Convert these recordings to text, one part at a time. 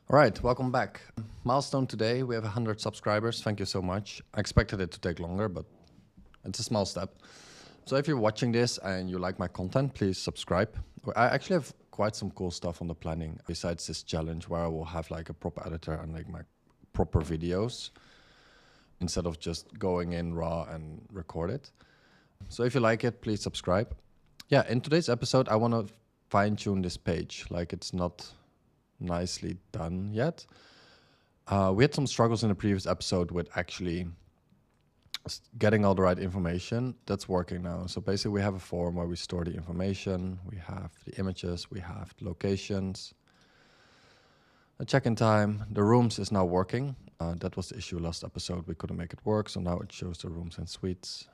All right, welcome back. Milestone today, we have 100 subscribers. Thank you so much. I expected it to take longer, but it's a small step. So if you're watching this and you like my content, please subscribe. I actually have quite some cool stuff on the planning besides this challenge where I will have like a proper editor and like my proper videos instead of just going in raw and record it. So if you like it, please subscribe. Yeah, in today's episode, I want to fine tune this page. Like it's not nicely done yet. We had some struggles in the previous episode with actually getting all the right information. That's working now. So basically we have a form where we store the information, we have the images, we have the locations, the check-in time. The rooms is now working. That was the issue last episode. We couldn't make it work, so now it shows the rooms and suites.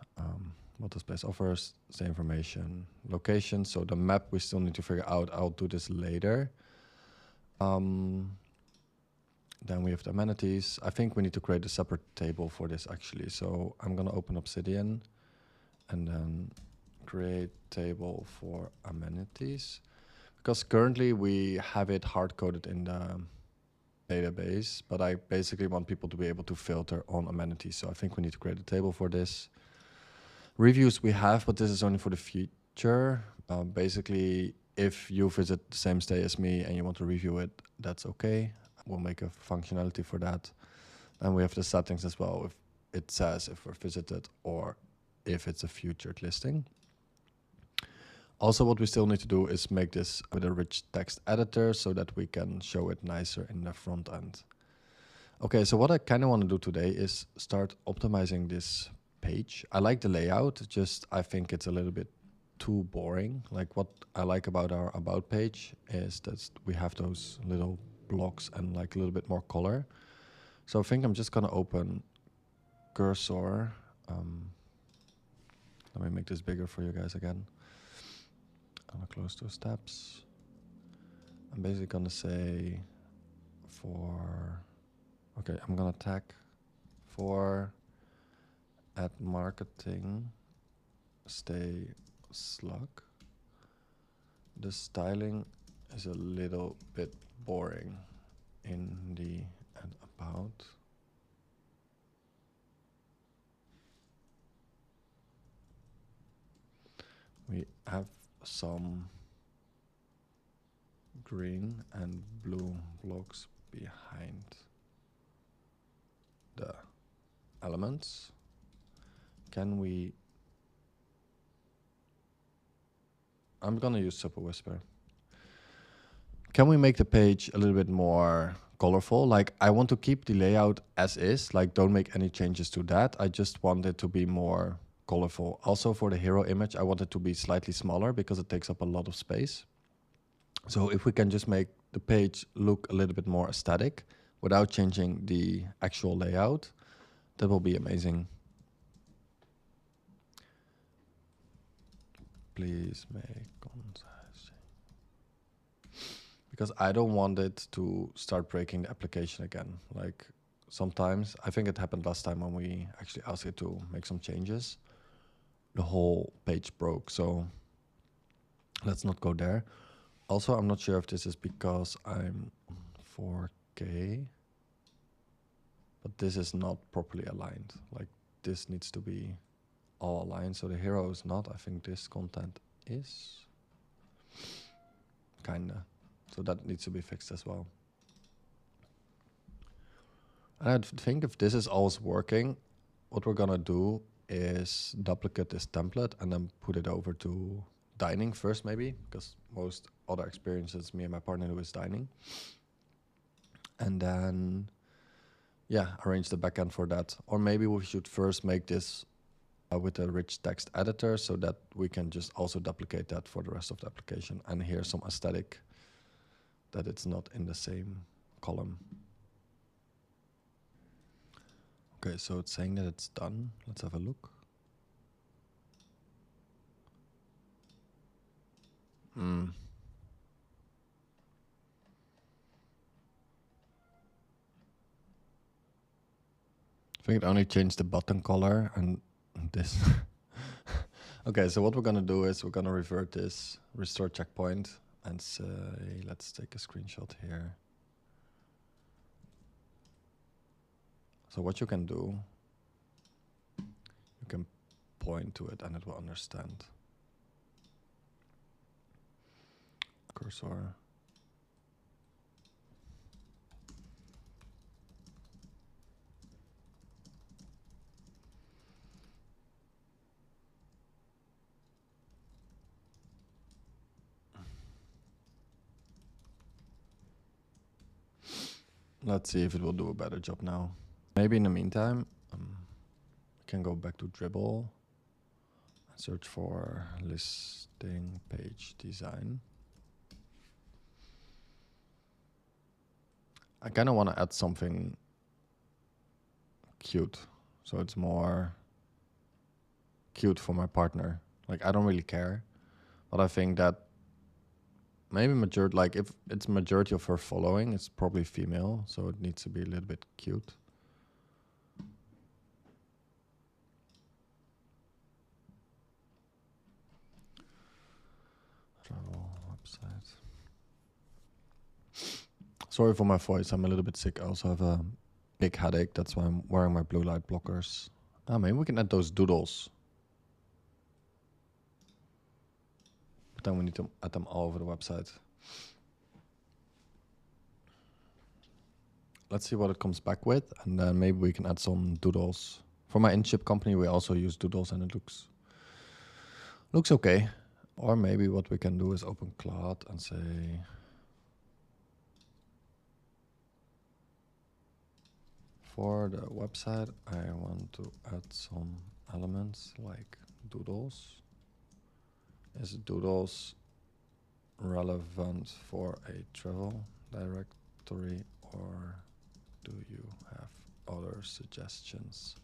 What this place offers, the information, location. So the map we still need to figure out. I'll do this later. Then we have the amenities. I think we need to create a separate table for this actually. So I'm gonna open Obsidian and then create table for amenities. Because currently we have it hard-coded in the database, but I basically want people to be able to filter on amenities. So I think we need to create a table for this. Reviews we have, but this is only for the future. Basically, if you visit the same stay as me and you want to review it, that's okay. We'll make a functionality for that. And we have the settings as well. If it says if we're visited or if it's a featured listing. Also, what we still need to do is make this with a rich text editor so that we can show it nicer in the front end. Okay, so what I kind of want to do today is start optimizing this page. I like the layout, just I think it's a little bit too boring. Like what I like about our about page is that we have those little blocks and like a little bit more color. So I think I'm just gonna open cursor. Let me make this bigger for you guys again. I'm gonna close those tabs. I'm basically gonna say I'm gonna tag for at marketing stay slug. The styling is a little bit boring in the and about. We have some green and blue blocks behind the elements. Can we... I'm gonna use Super Whisper. Can we make the page a little bit more colorful? Like I want to keep the layout as is, like don't make any changes to that. I just want it to be more colorful. Also for the hero image, I want it to be slightly smaller because it takes up a lot of space. So if we can just make the page look a little bit more aesthetic without changing the actual layout, that will be amazing. Please make concise. Because I don't want it to start breaking the application again. Like sometimes, I think it happened last time when we actually asked it to make some changes. The whole page broke, so let's not go there. Also, I'm not sure if this is because I'm 4K, but this is not properly aligned. Like this needs to be all aligned, so the hero is not. I think this content is. Kinda. So that needs to be fixed as well. And I think if this is always working, what we're gonna do is duplicate this template and then put it over to dining first maybe, because most other experiences me and my partner do is dining. And then, yeah, arrange the backend for that. Or maybe we should first make this with a rich text editor so that we can just also duplicate that for the rest of the application. And here's some aesthetic that it's not in the same column. Okay, so it's saying that it's done. Let's have a look. I think it only changed the button color and this. Okay, so what we're gonna do is we're gonna revert this, restore checkpoint, and say, let's take a screenshot here. So what you can do, you can point to it and it will understand. Cursor. Let's see if it will do a better job now. Maybe in the meantime, we can go back to Dribble and search for listing page design. I kind of want to add something cute, so it's more cute for my partner. Like, I don't really care, but I think that maybe majority, like if it's majority of her following, it's probably female, so it needs to be a little bit cute. Travel website. Sorry for my voice, I'm a little bit sick. I also have a big headache, that's why I'm wearing my blue light blockers. Ah, maybe we can add those doodles. But then we need to add them all over the website. Let's see what it comes back with, and then maybe we can add some doodles. For my in-ship company, we also use doodles, and it looks okay. Or maybe what we can do is open Claude and say, for the website, I want to add some elements like doodles. Is doodles relevant for a travel directory, or do you have other suggestions?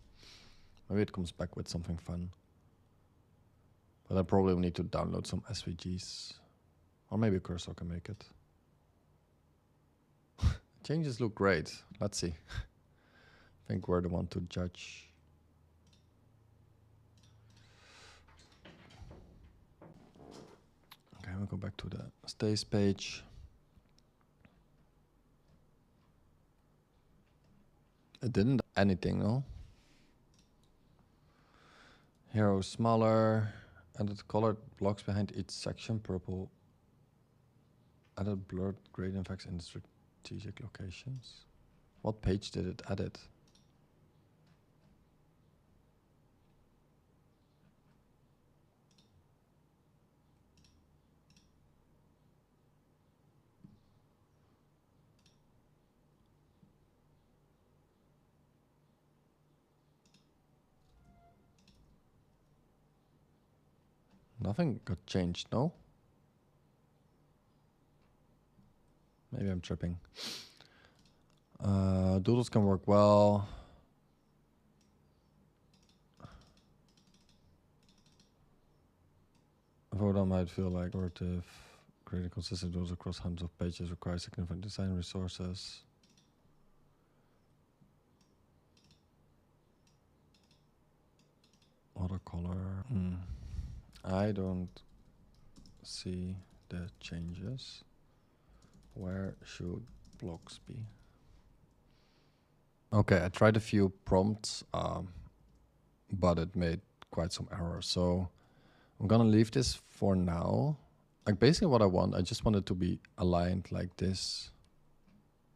Maybe it comes back with something fun. But I probably need to download some SVGs. Or maybe Cursor can make it. Changes look great. Let's see. I think we're the one to judge. Okay, we'll go back to the stays page. It didn't anything, no? Hero smaller. Added colored blocks behind each section, purple. Added blurred gradient effects in strategic locations. What page did it add it? Nothing got changed, no? Maybe I'm tripping. Doodles can work well. Voda might feel like iterative. Creating consistent doodles across hundreds of pages requires significant design resources. Watercolor. I don't see the changes. Where should blocks be? Okay, I tried a few prompts, but it made quite some errors. So I'm gonna leave this for now. Like basically what I want, I just want it to be aligned like this.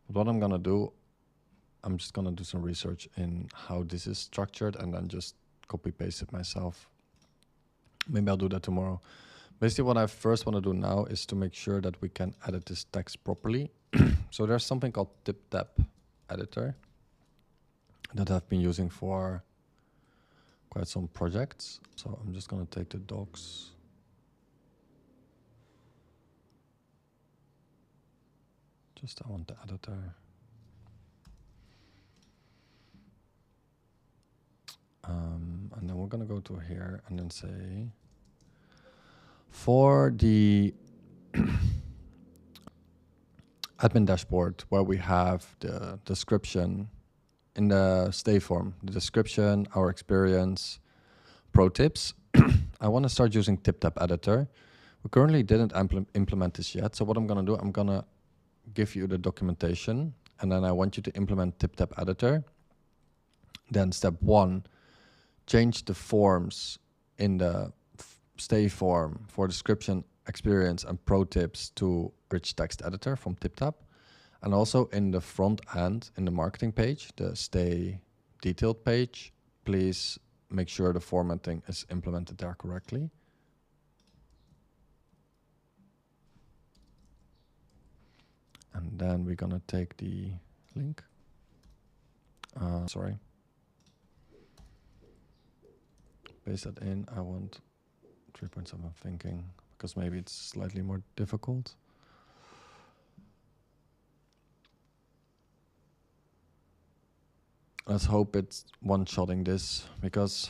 But what I'm gonna do, I'm just gonna do some research in how this is structured and then just copy paste it myself. Maybe I'll do that tomorrow. Basically what I first want to do now is to make sure that we can edit this text properly. So there's something called TipTap editor that I've been using for quite some projects. So I'm just going to take the docs. Just I want the editor. And then we're going to go to here and then say, for the admin dashboard where we have the description in the stay form, the description, our experience, pro tips, I want to start using TipTap editor. We currently didn't implement this yet. So what I'm going to do, I'm going to give you the documentation and then I want you to implement TipTap editor. Then step 1, change the forms in the stay form for description, experience, and pro tips to rich text editor from TipTap. And also in the front end, in the marketing page, the stay detailed page, please make sure the formatting is implemented there correctly. And then we're gonna take the link. Sorry. Paste that in. I want 3.7 thinking, because maybe it's slightly more difficult. Let's hope it's one-shotting this, because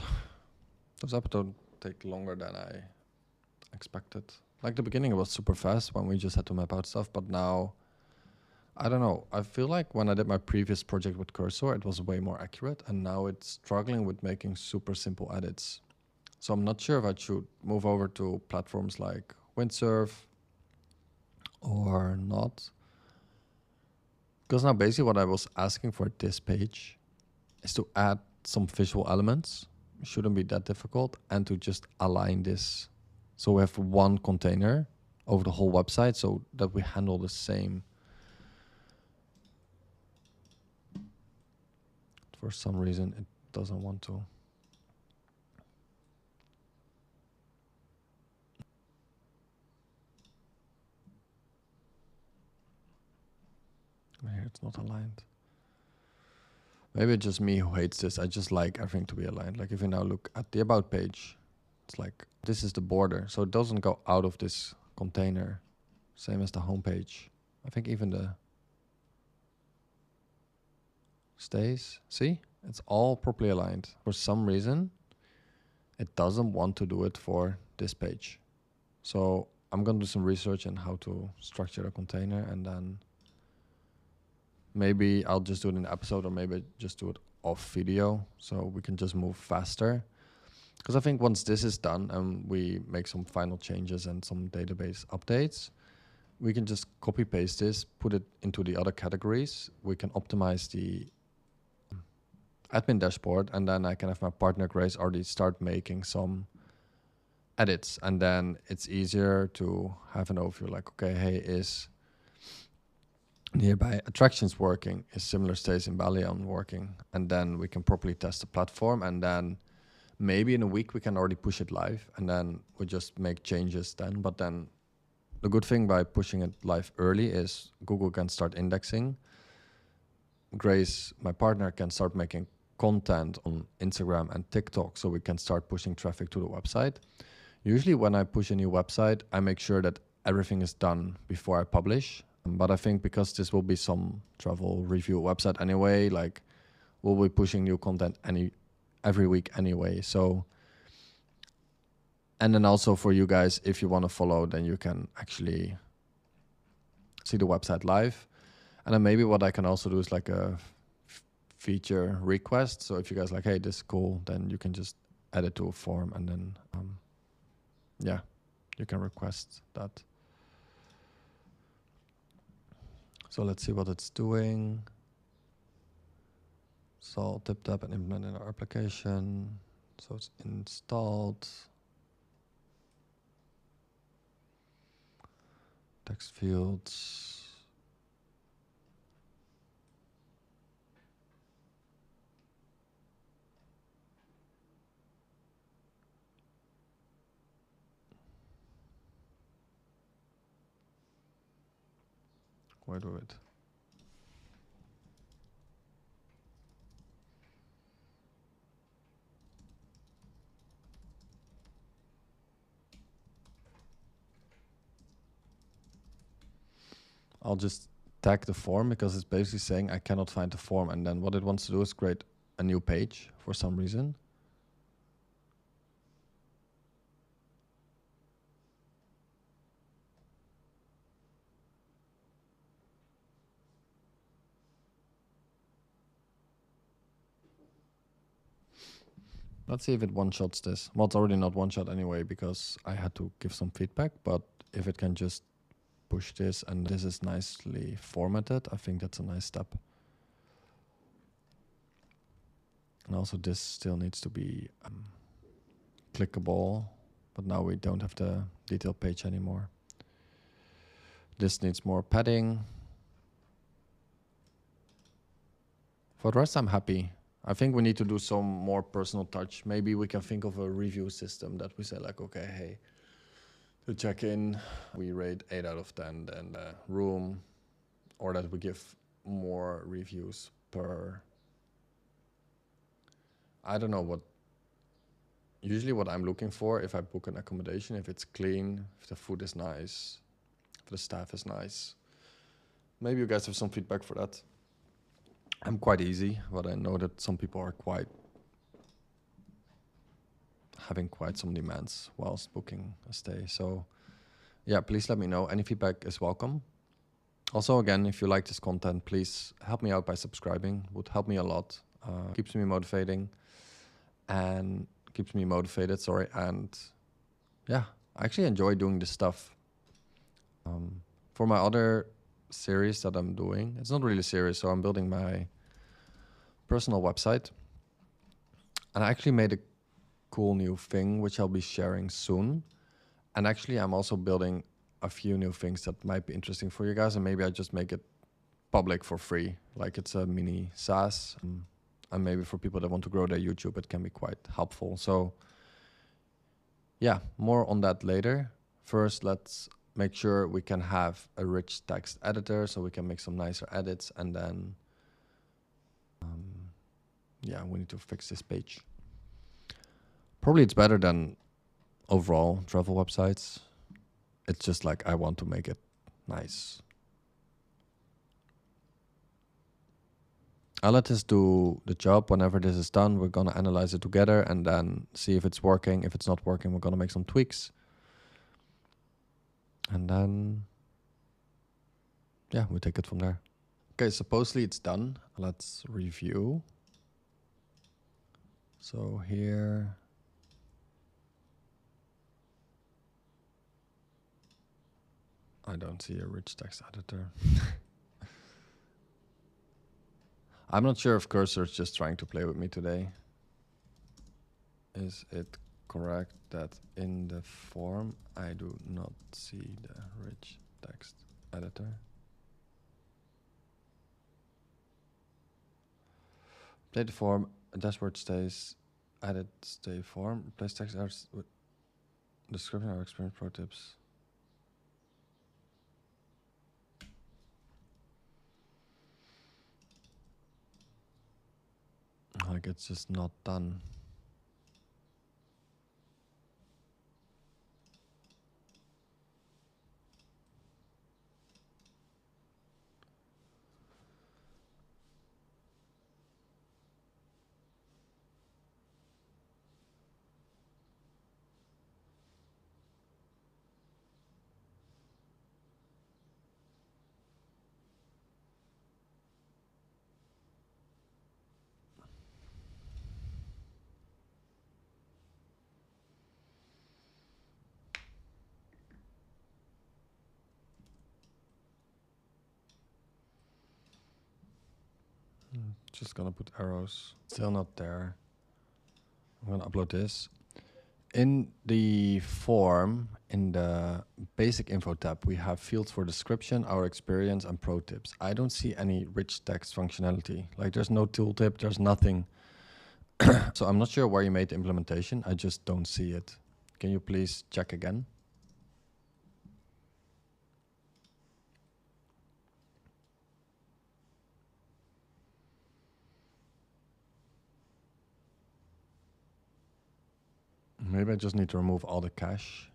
those episodes take longer than I expected. Like the beginning, it was super fast when we just had to map out stuff, but now, I don't know. I feel like when I did my previous project with Cursor, it was way more accurate, and now it's struggling with making super simple edits. So I'm not sure if I should move over to platforms like Windsurf or not. Because now basically what I was asking for this page is to add some visual elements. It shouldn't be that difficult, and to just align this. So we have one container over the whole website so that we handle the same. For some reason, it doesn't want to. Here it's not aligned. Maybe it's just me who hates this. I just like everything to be aligned. Like if you now look at the about page, it's like this is the border. So it doesn't go out of this container. Same as the home page. I think even the stays. See? It's all properly aligned. For some reason, it doesn't want to do it for this page. So I'm going to do some research on how to structure a container, and then maybe I'll just do it in the episode, or maybe just do it off video so we can just move faster. Because I think once this is done and we make some final changes and some database updates, we can just copy paste this, put it into the other categories. We can optimize the admin dashboard, and then I can have my partner Grace already start making some edits, and then it's easier to have an overview like, okay, hey, is nearby attractions working? Is similar stays in Balian working? And then we can properly test the platform, and then maybe in a week we can already push it live, and then we just make changes then. But then the good thing by pushing it live early is Google can start indexing. Grace, my partner, can start making content on Instagram and TikTok, so we can start pushing traffic to the website. Usually when I push a new website, I make sure that everything is done before I publish. But I think because this will be some travel review website anyway, like we'll be pushing new content every week anyway. So, and then also for you guys, if you want to follow, then you can actually see the website live. And then maybe what I can also do is like a feature request. So if you guys like, hey, this is cool, then you can just add it to a form, and then yeah, you can request that. So let's see what it's doing. So TipTap and implement in our application. So it's installed. Text fields. Where do it? I'll just tag the form, because it's basically saying I cannot find the form, and then what it wants to do is create a new page for some reason. Let's see if it one-shots this. Well, it's already not one-shot anyway, because I had to give some feedback, but if it can just push this and this is nicely formatted, I think that's a nice step. And also this still needs to be clickable, but now we don't have the detail page anymore. This needs more padding. For the rest, I'm happy. I think we need to do some more personal touch. Maybe we can think of a review system that we say like, okay, hey, to check in, we rate 8 out of 10 and room, or that we give more reviews per, I don't know what, usually what I'm looking for if I book an accommodation, if it's clean, if the food is nice, if the staff is nice. Maybe you guys have some feedback for that. I'm quite easy, but I know that some people are having quite some demands whilst booking a stay. So yeah, please let me know. Any feedback is welcome. Also, again, if you like this content, please help me out by subscribing. Would help me a lot. Keeps me motivating and keeps me motivated, sorry. And yeah, I actually enjoy doing this stuff. For my other series that I'm doing, it's not really a series, so I'm building my personal website. And I actually made a cool new thing, which I'll be sharing soon. And actually, I'm also building a few new things that might be interesting for you guys. And maybe I just make it public for free. Like it's a mini SaaS. And maybe for people that want to grow their YouTube, it can be quite helpful. So yeah, more on that later. First, let's make sure we can have a rich text editor so we can make some nicer edits. And then, yeah, we need to fix this page. Probably it's better than overall travel websites. It's just like I want to make it nice. I'll let this do the job. Whenever this is done, we're going to analyze it together and then see if it's working. If it's not working, we're going to make some tweaks. And then, yeah, we take it from there. Okay, supposedly it's done. Let's review. So here, I don't see a rich text editor. I'm not sure if cursor is just trying to play with me today. Is it correct that in the form I do not see the rich text editor? Update the form, dashboard stays, edit stay form, replace text errors with description or experience pro tips. Like it's just not done. Just gonna put arrows. Still not there. I'm gonna upload this. In the form, in the basic info tab, we have fields for description, our experience, and pro tips. I don't see any rich text functionality. Like there's no tooltip, there's nothing. So I'm not sure where you made the implementation. I just don't see it. Can you please check again? Maybe I just need to remove all the cache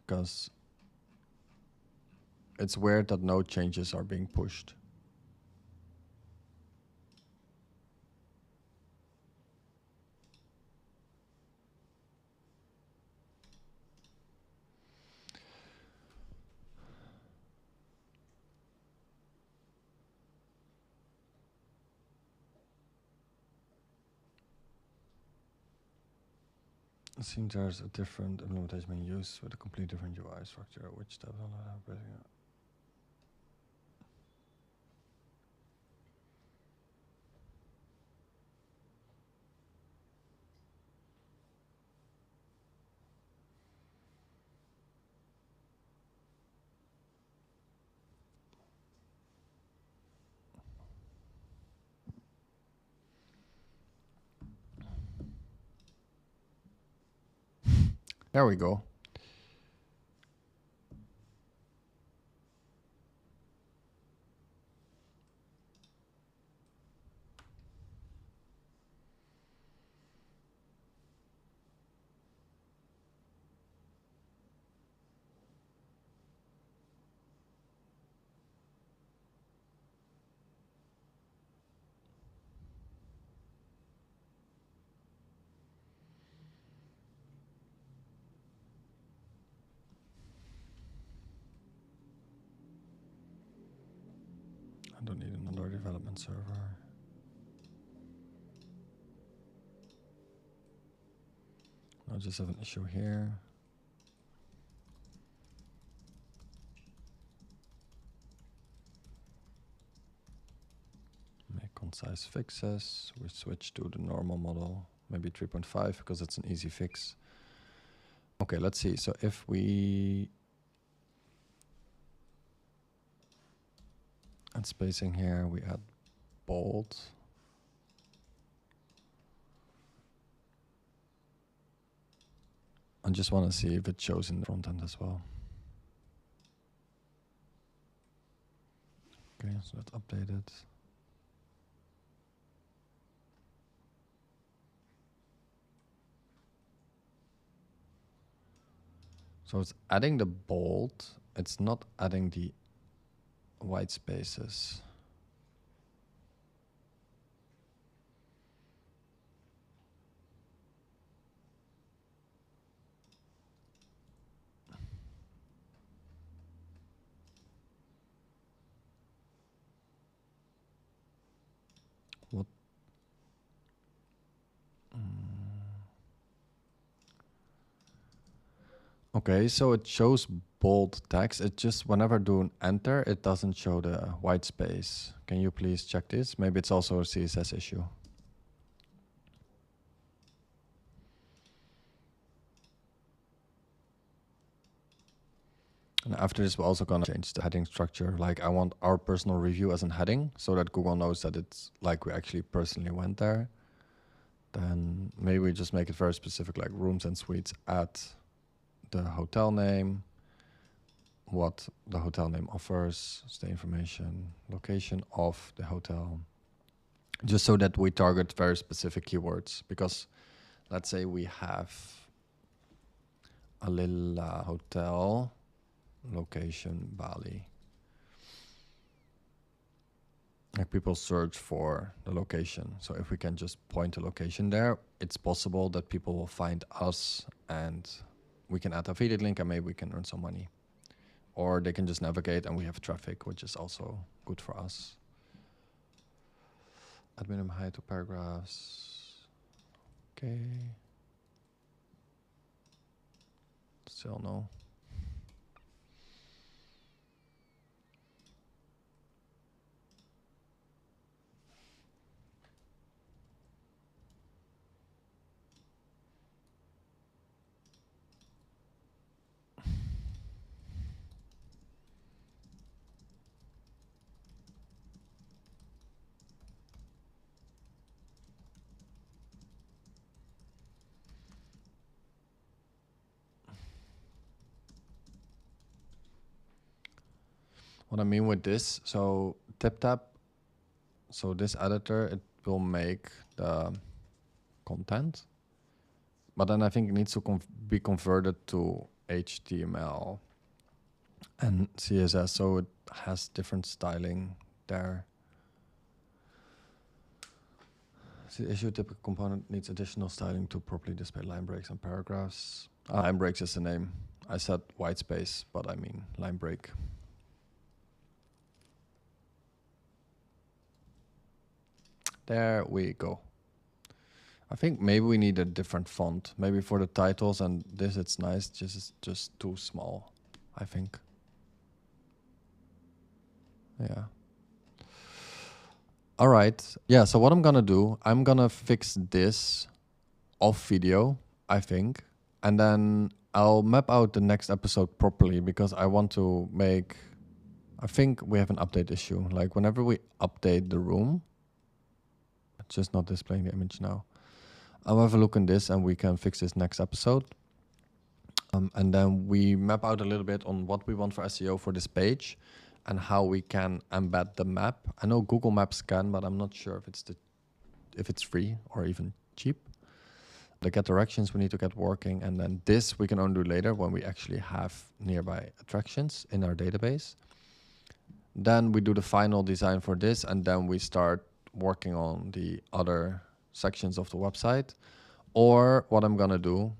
because it's weird that no changes are being pushed. It seems there's a different implementation being used with a completely different UI structure, which steps on that. There we go. I don't need another development server. I just have an issue here. Make concise fixes. We switch to the normal model, maybe 3.5 because it's an easy fix. Okay, let's see. So if we add spacing here, we add bold. I just want to see if it shows in the front end as well. Okay, so that's updated. So it's adding the bold. It's not adding the white spaces. What? Okay, so it shows bold text. It just, whenever I do an enter, it doesn't show the white space. Can you please check this? Maybe it's also a CSS issue. And after this, we're also gonna change the heading structure. Like I want our personal review as a heading so that Google knows that it's like we actually personally went there. Then maybe we just make it very specific, like rooms and suites at the hotel name, what the hotel name offers, stay information, location of the hotel, just so that we target very specific keywords. Because let's say we have a little hotel, location Bali. Like people search for the location. So if we can just point a location there, it's possible that people will find us and we can add a affiliate link and maybe we can earn some money. Or they can just navigate and we have traffic, which is also good for us. Add minimum height to paragraphs. Okay. Still no. What I mean with this, so TipTap, so this editor, it will make the content, but then I think it needs to be converted to HTML and CSS, so it has different styling there. So the issue typical component needs additional styling to properly display line breaks and paragraphs. Line breaks is the name. I said white space, but I mean line break. There we go. I think maybe we need a different font. Maybe for the titles and this it's nice, just too small, I think. Yeah. All right. Yeah, so what I'm gonna do, I'm gonna fix this off video, I think. And then I'll map out the next episode properly because I want to make, I think we have an update issue. Like whenever we update the room, it's just not displaying the image now. I'll have a look in this and we can fix this next episode. And then we map out a little bit on what we want for SEO for this page and how we can embed the map. I know Google Maps can, but I'm not sure if it's free or even cheap. The get directions we need to get working, and then this we can only do later when we actually have nearby attractions in our database. Then we do the final design for this, and then we start working on the other sections of the website. Or what I'm gonna do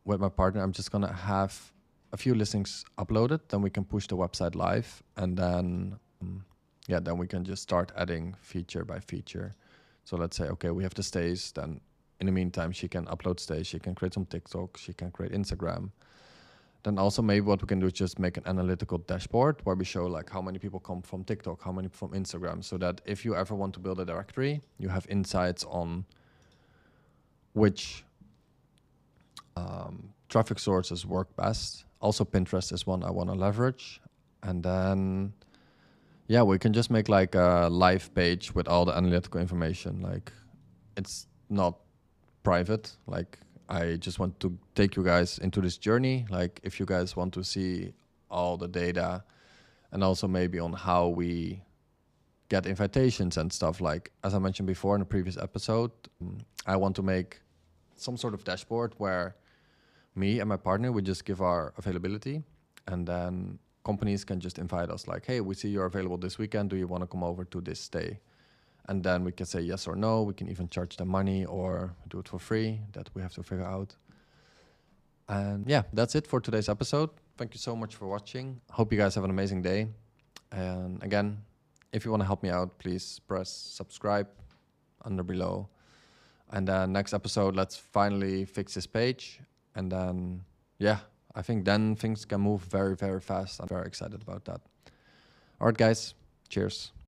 with my partner, I'm just gonna have a few listings uploaded, then we can push the website live, and then then we can just start adding feature by feature. So let's say, okay, we have the stays, then in the meantime, she can upload stays, she can create some TikTok, she can create Instagram. Then also maybe what we can do is just make an analytical dashboard where we show like how many people come from TikTok, how many from Instagram, so that if you ever want to build a directory, you have insights on which traffic sources work best. Also Pinterest is one I want to leverage. And then, yeah, we can just make like a live page with all the analytical information. Like it's not private. Like I just want to take you guys into this journey. Like if you guys want to see all the data and also maybe on how we get invitations and stuff, like as I mentioned before in the previous episode, I want to make some sort of dashboard where me and my partner would just give our availability, and then companies can just invite us like, hey, we see you're available this weekend. Do you want to come over to this stay? And then we can say yes or no. We can even charge them money or do it for free. That we have to figure out. And yeah, that's it for today's episode. Thank you so much for watching. Hope you guys have an amazing day. And again, if you want to help me out, please press subscribe under below. And then next episode, let's finally fix this page. And then, yeah, I think then things can move very, very fast. I'm very excited about that. All right, guys. Cheers.